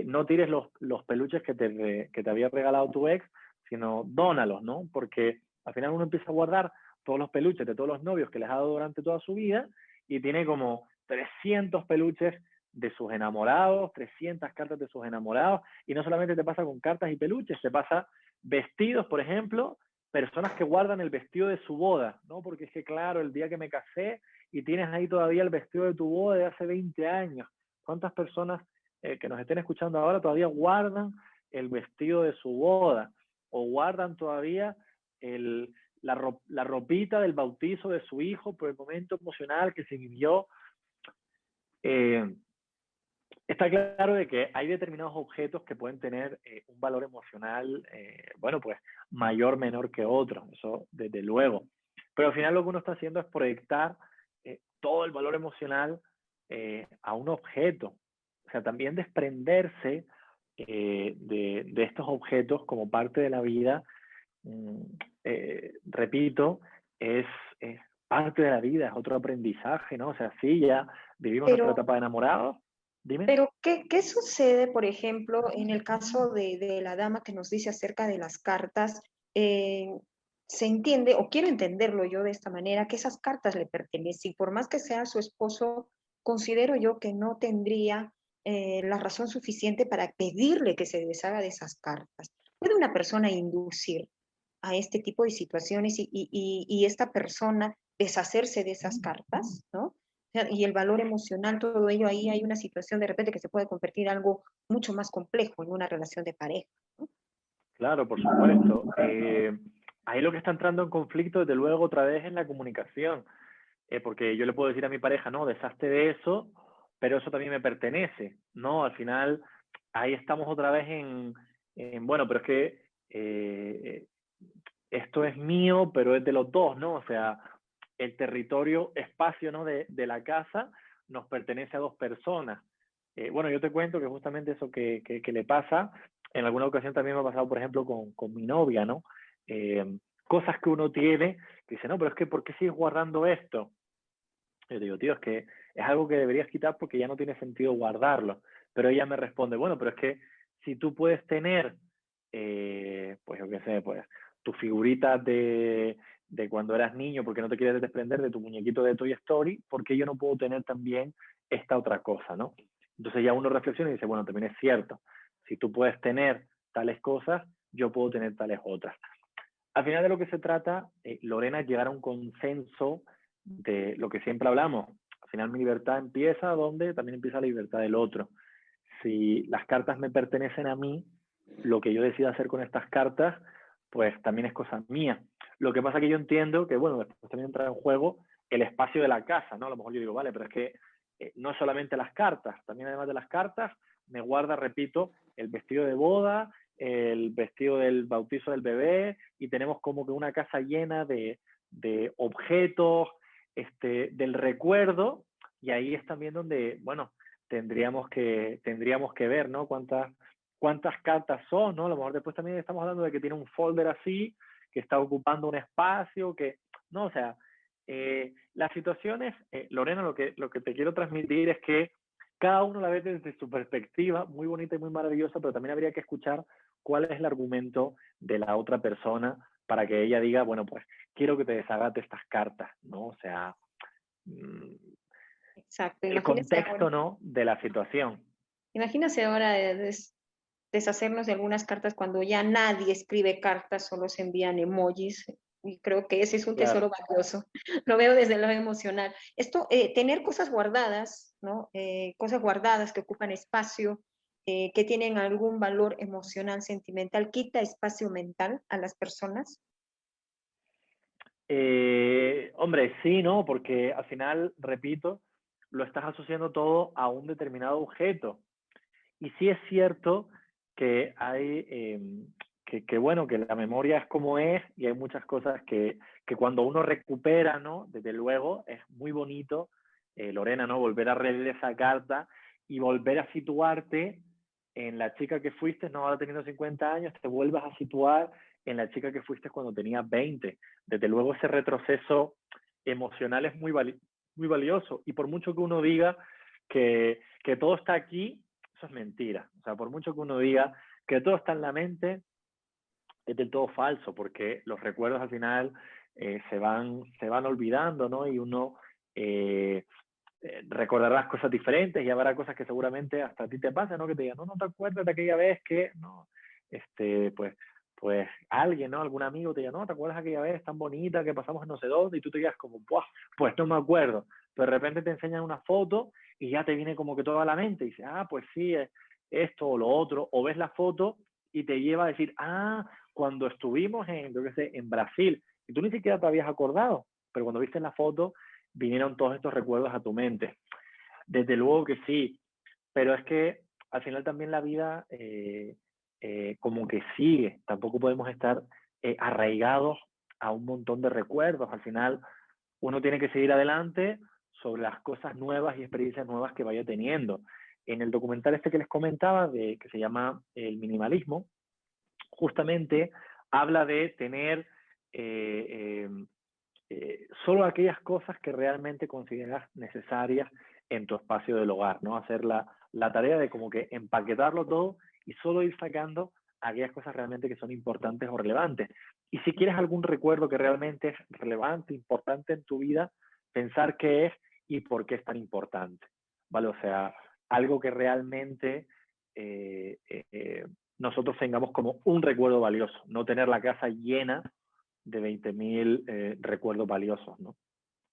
no tires los peluches que te había regalado tu ex, sino dónalos, ¿no? Porque al final uno empieza a guardar todos los peluches de todos los novios que les ha dado durante toda su vida y tiene como 300 peluches de sus enamorados, 300 cartas de sus enamorados, y no solamente te pasa con cartas y peluches, te pasa vestidos, por ejemplo, personas que guardan el vestido de su boda, ¿no? Porque es que, claro, el día que me casé y tienes ahí todavía el vestido de tu boda de hace 20 años. ¿Cuántas personas que nos estén escuchando ahora todavía guardan el vestido de su boda? O guardan todavía la ropita del bautizo de su hijo por el momento emocional que se vivió. está claro de que hay determinados objetos que pueden tener un valor emocional, bueno, pues mayor, menor que otros, eso desde luego. Pero al final lo que uno está haciendo es proyectar todo el valor emocional a un objeto. O sea, también desprenderse de estos objetos como parte de la vida, repito, es parte de la vida, es otro aprendizaje, ¿no? O sea, sí, ya vivimos nuestra Pero, etapa de enamorados. Dime. pero ¿qué sucede, por ejemplo, en el caso de la dama que nos dice acerca de las cartas? Eh, Se entiende, o quiero entenderlo yo de esta manera, que esas cartas le pertenecen, y por más que sea su esposo, considero yo que no tendría la razón suficiente para pedirle que se deshaga de esas cartas. ¿Puede una persona inducir a este tipo de situaciones y esta persona deshacerse de esas cartas, ¿no? O sea, y el valor emocional, todo ello, ahí hay una situación de repente que se puede convertir en algo mucho más complejo en una relación de pareja, ¿no? Claro, por supuesto. Ahí lo que está entrando en conflicto, desde luego, otra vez es la comunicación. Porque yo le puedo decir a mi pareja, no, deshazte de eso, pero eso también me pertenece. No, al final, ahí estamos otra vez bueno, pero es que esto es mío, pero es de los dos, ¿no? O sea, el territorio, espacio, ¿no? de la casa nos pertenece a dos personas. Bueno, yo te cuento que justamente eso que le pasa, en alguna ocasión también me ha pasado, por ejemplo, con mi novia, ¿no? Cosas que uno tiene, que dice, no, pero es que ¿por qué sigues guardando esto? Yo digo, tío, es que es algo que deberías quitar porque ya no tiene sentido guardarlo. Pero ella me responde, bueno, pero es que si tú puedes tener, pues yo qué sé, pues tus figuritas de cuando eras niño porque no te quieres desprender de tu muñequito de Toy Story, ¿por qué yo no puedo tener también esta otra cosa, ¿no? Entonces ya uno reflexiona y dice, bueno, también es cierto, si tú puedes tener tales cosas, yo puedo tener tales otras. Al final de lo que se trata, Lorena, es llegar a un consenso de lo que siempre hablamos. Al final mi libertad empieza donde también empieza la libertad del otro. Si las cartas me pertenecen a mí, lo que yo decida hacer con estas cartas, pues también es cosa mía. Lo que pasa es que yo entiendo que, bueno, después también entra en juego el espacio de la casa, ¿no? A lo mejor yo digo, vale, pero es que no es solamente las cartas, también además de las cartas, me guarda, repito, el vestido de boda, el vestido del bautizo del bebé, y tenemos como que una casa llena de objetos, del recuerdo, y ahí es también donde, bueno, tendríamos que ver, ¿no? Cuántas cartas son, ¿no? A lo mejor después también estamos hablando de que tiene un folder así, que está ocupando un espacio, que, no, o sea, las situaciones, Lorena, lo que te quiero transmitir es que cada uno la ve desde su perspectiva, muy bonita y muy maravillosa, pero también habría que escuchar cuál es el argumento de la otra persona para que ella diga, bueno, pues quiero que te deshagas de estas cartas, ¿no? O sea, Exacto, el imagínese ahora, contexto, ¿no? De la situación. imagínese ahora deshacernos de algunas cartas cuando ya nadie escribe cartas, solo se envían emojis. Y creo que ese es un Claro. tesoro valioso. Lo veo desde lo emocional. Esto, tener cosas guardadas, ¿no? Cosas guardadas que ocupan espacio, que tienen algún valor emocional, sentimental, quita espacio mental a las personas. Hombre, sí, ¿no? Porque al final, repito, lo estás asociando todo a un determinado objeto. Y sí es cierto que hay, bueno, que la memoria es como es y hay muchas cosas que cuando uno recupera, ¿no? Desde luego, es muy bonito, Lorena, ¿no? Volver a releer esa carta y volver a situarte en la chica que fuiste, no ahora teniendo 50 años, te vuelvas a situar en la chica que fuiste cuando tenías 20. Desde luego ese retroceso emocional es muy valioso y por mucho que uno diga que todo está aquí, eso es mentira. O sea, por mucho que uno diga que todo está en la mente, es del todo falso, porque los recuerdos al final se van olvidando, ¿no? Y uno recordará las cosas diferentes y habrá cosas que seguramente hasta a ti te pasan, ¿no? Que te digan, no, no te acuerdas de aquella vez que, no, pues alguien, ¿no? Algún amigo te diga, no, ¿te acuerdas aquella vez tan bonita que pasamos en no sé dónde? Y tú te digas como, pues no me acuerdo. Pero de repente te enseñan una foto y ya te viene como que todo a la mente y dices, pues sí, esto o lo otro, o ves la foto y te lleva a decir, cuando estuvimos yo qué sé, en Brasil, y tú ni siquiera te habías acordado, pero cuando viste la foto vinieron todos estos recuerdos a tu mente. Desde luego que sí. pero es que al final también la vida como que sigue, tampoco podemos estar arraigados a un montón de recuerdos, al final uno tiene que seguir adelante sobre las cosas nuevas y experiencias nuevas que vaya teniendo. En el documental este que les comentaba, que se llama El minimalismo, justamente habla de tener solo aquellas cosas que realmente consideras necesarias en tu espacio del hogar, ¿no? Hacer la tarea de como que empaquetarlo todo y solo ir sacando aquellas cosas realmente que son importantes o relevantes. Y si quieres algún recuerdo que realmente es relevante, importante en tu vida, pensar qué es y por qué es tan importante, ¿vale? O sea, algo que realmente nosotros tengamos como un recuerdo valioso, no tener la casa llena de 20.000 recuerdos valiosos, ¿no?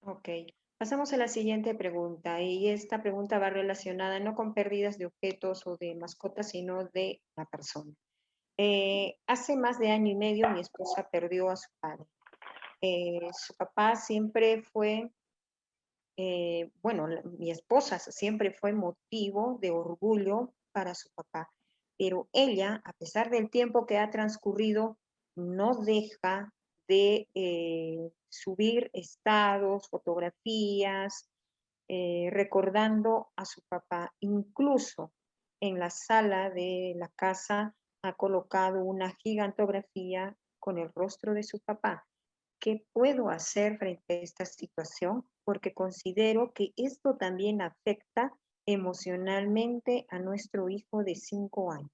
Ok. Pasamos a la siguiente pregunta, y esta pregunta va relacionada no con pérdidas de objetos o de mascotas, sino de la persona. Hace más de año y medio mi esposa perdió a su padre. Su papá siempre fue, bueno, mi esposa siempre fue motivo de orgullo para su papá, pero ella, a pesar del tiempo que ha transcurrido, no deja de subir estados, fotografías, recordando a su papá. Incluso en la sala de la casa ha colocado una gigantografía con el rostro de su papá. ¿Qué puedo hacer frente a esta situación? Porque considero que esto también afecta emocionalmente a nuestro hijo de 5 años.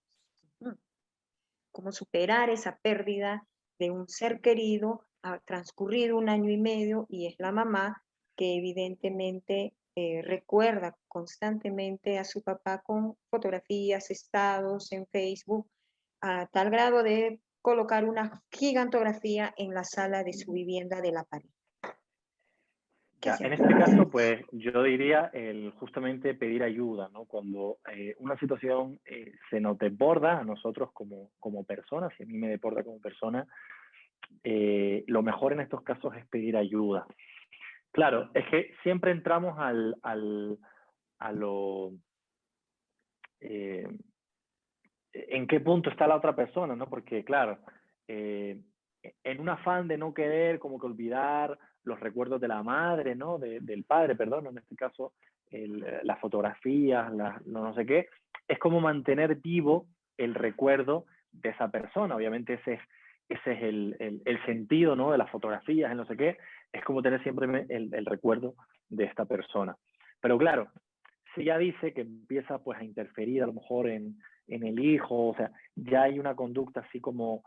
¿Cómo superar esa pérdida de un ser querido? Ha transcurrido un año y medio y es la mamá que evidentemente recuerda constantemente a su papá con fotografías, estados en Facebook, a tal grado de colocar una gigantografía en la sala de su vivienda de la pared. ¿Qué Ya, en hacemos? este caso, pues yo diría justamente pedir ayuda, ¿no? Cuando una situación se nos desborda a nosotros como personas, si a mí me desborda como persona, lo mejor en estos casos es pedir ayuda. Claro, es que siempre entramos a lo... en qué punto está la otra persona, ¿no? Porque, claro, en un afán de no querer como que olvidar los recuerdos de la madre, ¿no? Del padre, perdón, en este caso, las fotografías, no sé qué, es como mantener vivo el recuerdo de esa persona. Obviamente ese es el sentido, ¿no? De las fotografías, el no sé qué, es como tener siempre el recuerdo de esta persona. Pero claro, si ya dice que empieza pues a interferir a lo mejor en el hijo, o sea, ya hay una conducta así como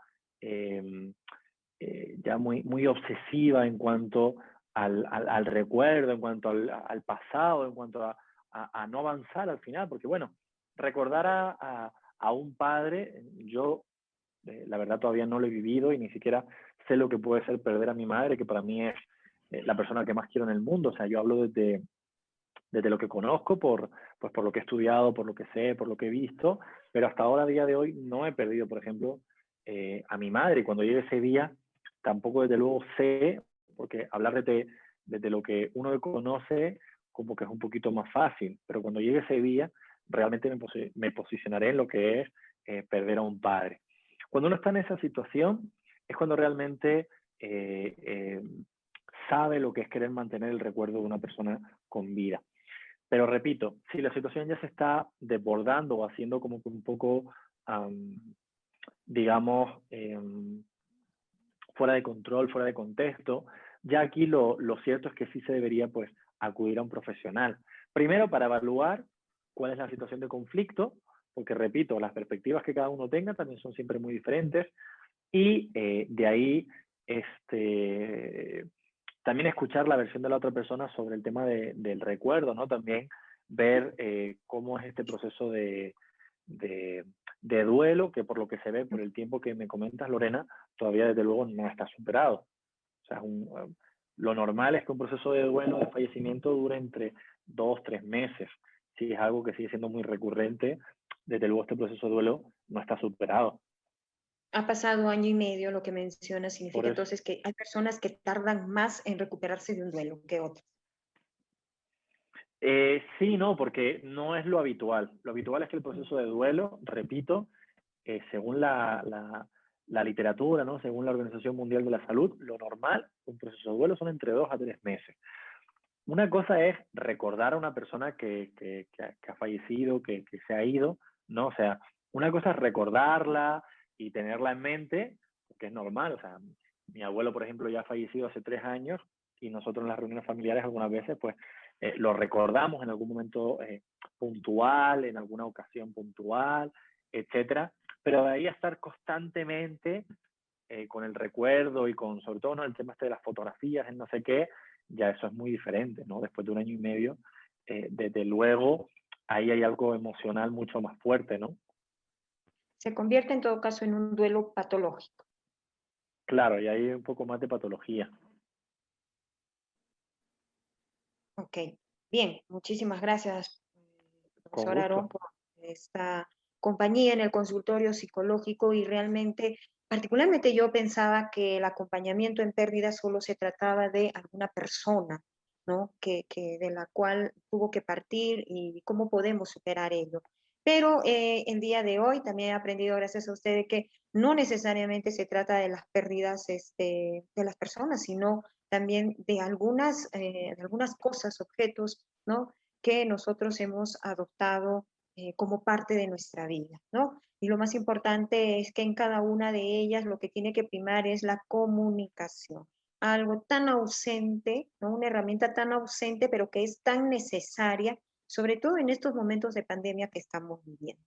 ya muy obsesiva en cuanto al recuerdo, en cuanto al pasado, en cuanto a no avanzar al final, porque bueno, recordar a un padre, yo la verdad todavía no lo he vivido y ni siquiera sé lo que puede ser perder a mi madre, que para mí es la persona que más quiero en el mundo, o sea, yo hablo desde lo que conozco, pues por lo que he estudiado, por lo que sé, por lo que he visto, pero hasta ahora, a día de hoy, no he perdido, por ejemplo, a mi madre. Y cuando llegue ese día, tampoco desde luego sé, porque hablar desde lo que uno conoce, como que es un poquito más fácil, pero cuando llegue ese día, realmente me posicionaré en lo que es perder a un padre. Cuando uno está en esa situación, es cuando realmente sabe lo que es querer mantener el recuerdo de una persona con vida. Pero repito, si la situación ya se está desbordando o haciendo como que un poco, digamos, fuera de control, fuera de contexto, ya aquí lo cierto es que sí se debería pues acudir a un profesional. Primero para evaluar cuál es la situación de conflicto, porque repito, las perspectivas que cada uno tenga también son siempre muy diferentes y de ahí también escuchar la versión de la otra persona sobre el tema del recuerdo, ¿no? También ver cómo es este proceso de duelo, que por lo que se ve, por el tiempo que me comentas, Lorena, todavía desde luego no está superado. O sea, lo normal es que un proceso de duelo, de fallecimiento, dure entre 2-3 meses. Si es algo que sigue siendo muy recurrente, desde luego este proceso de duelo no está superado. Ha pasado año y medio, lo que menciona significa Por eso, entonces que hay personas que tardan más en recuperarse de un duelo que otras. Sí, no, porque no es lo habitual. Lo habitual es que el proceso de duelo, repito, según la literatura, ¿no? Según la Organización Mundial de la Salud, lo normal, un proceso de duelo son entre 2 a 3 meses. Una cosa es recordar a una persona que ha fallecido, que se ha ido, ¿no? O sea, una cosa es recordarla y tenerla en mente, porque es normal. O sea, mi abuelo, por ejemplo, ya ha fallecido hace 3 años y nosotros en las reuniones familiares algunas veces, pues, lo recordamos en algún momento puntual, en alguna ocasión puntual, etcétera. Pero de ahí a estar constantemente con el recuerdo y con, sobre todo, ¿no? El tema este de las fotografías, en no sé qué, ya eso es muy diferente, ¿no? Después de 1 año y medio, desde luego, ahí hay algo emocional mucho más fuerte, ¿no? Se convierte en todo caso en un duelo patológico. Claro, y ahí hay un poco más de patología. Ok, bien, muchísimas gracias, Con profesor Aarón, gusto. por esta compañía en el consultorio psicológico y realmente, particularmente yo pensaba que el acompañamiento en pérdida solo se trataba de alguna persona, ¿no? De la cual tuvo que partir y cómo podemos superar ello. Pero el día de hoy también he aprendido, gracias a ustedes, que no necesariamente se trata de las pérdidas de las personas, sino también de algunas cosas, objetos, ¿no? Que nosotros hemos adoptado como parte de nuestra vida, ¿no? Y lo más importante es que en cada una de ellas lo que tiene que primar es la comunicación. Algo tan ausente, ¿no? Una herramienta tan ausente, pero que es tan necesaria, sobre todo en estos momentos de pandemia que estamos viviendo.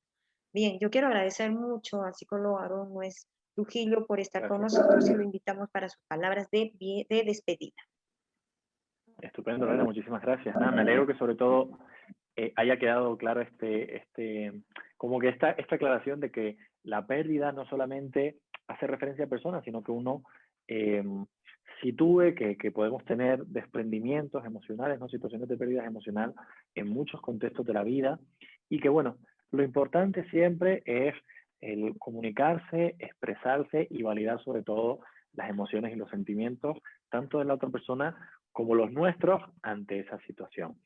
Bien, yo quiero agradecer mucho al psicólogo Aarón Nuez Trujillo por estar con Gracias. nosotros y lo invitamos para sus palabras de despedida. Estupendo, Lorena, muchísimas gracias. Nada, me alegro que sobre todo haya quedado claro como que esta aclaración de que la pérdida no solamente hace referencia a personas, sino que uno eh, sitúe que podemos tener desprendimientos emocionales, ¿no? Situaciones de pérdida emocional en muchos contextos de la vida y que, bueno, lo importante siempre es el comunicarse, expresarse y validar sobre todo las emociones y los sentimientos, tanto de la otra persona como los nuestros ante esa situación.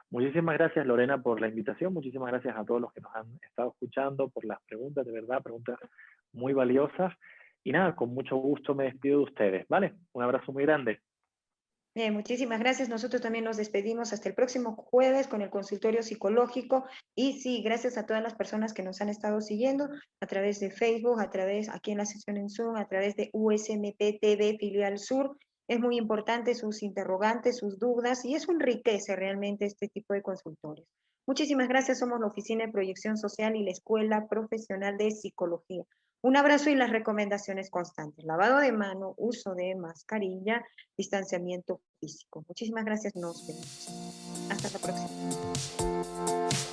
Muchísimas gracias, Lorena, por la invitación. Muchísimas gracias a todos los que nos han estado escuchando por las preguntas, de verdad, preguntas muy valiosas. Y nada, con mucho gusto me despido de ustedes, ¿vale? Un abrazo muy grande. Muchísimas gracias. Nosotros también nos despedimos hasta el próximo jueves con el consultorio psicológico. Y sí, gracias a todas las personas que nos han estado siguiendo a través de Facebook, a través aquí en la sesión en Zoom, a través de USMP TV Filial Sur. Es muy importante sus interrogantes, sus dudas y eso enriquece realmente este tipo de consultorios. Muchísimas gracias. Somos la Oficina de Proyección Social y la Escuela Profesional de Psicología. Un abrazo y las recomendaciones constantes. Lavado de mano, uso de mascarilla, distanciamiento físico. Muchísimas gracias, nos vemos. Hasta la próxima.